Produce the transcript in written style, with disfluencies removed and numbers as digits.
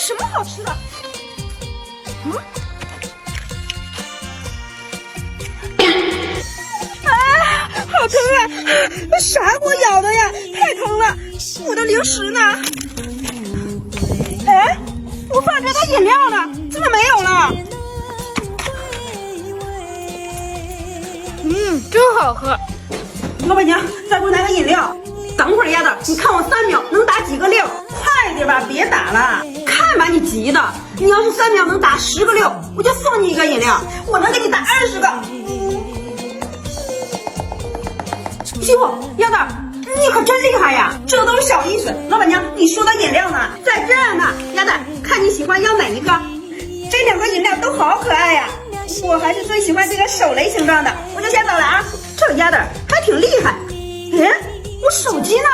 什么好吃的？好疼啊！啥给我咬的呀？太疼了！我的零食呢？哎，我放这的饮料呢？怎么没有了？真好喝。老板娘，再给我来个饮料。等会儿丫头，你看我3秒能打几个6？快点吧，别打了。看把你急的，你要是3秒能打10个6，我就送你一个饮料，我能给你打20个。哟，丫头，你可真厉害呀！这都是小意思。老板娘，你说的饮料呢？在这儿呢。丫头，看你喜欢要哪一个？这2个饮料都好可爱呀！我还是最喜欢这个手雷形状的，我就先走了啊。这丫头还挺厉害。哎，我手机呢？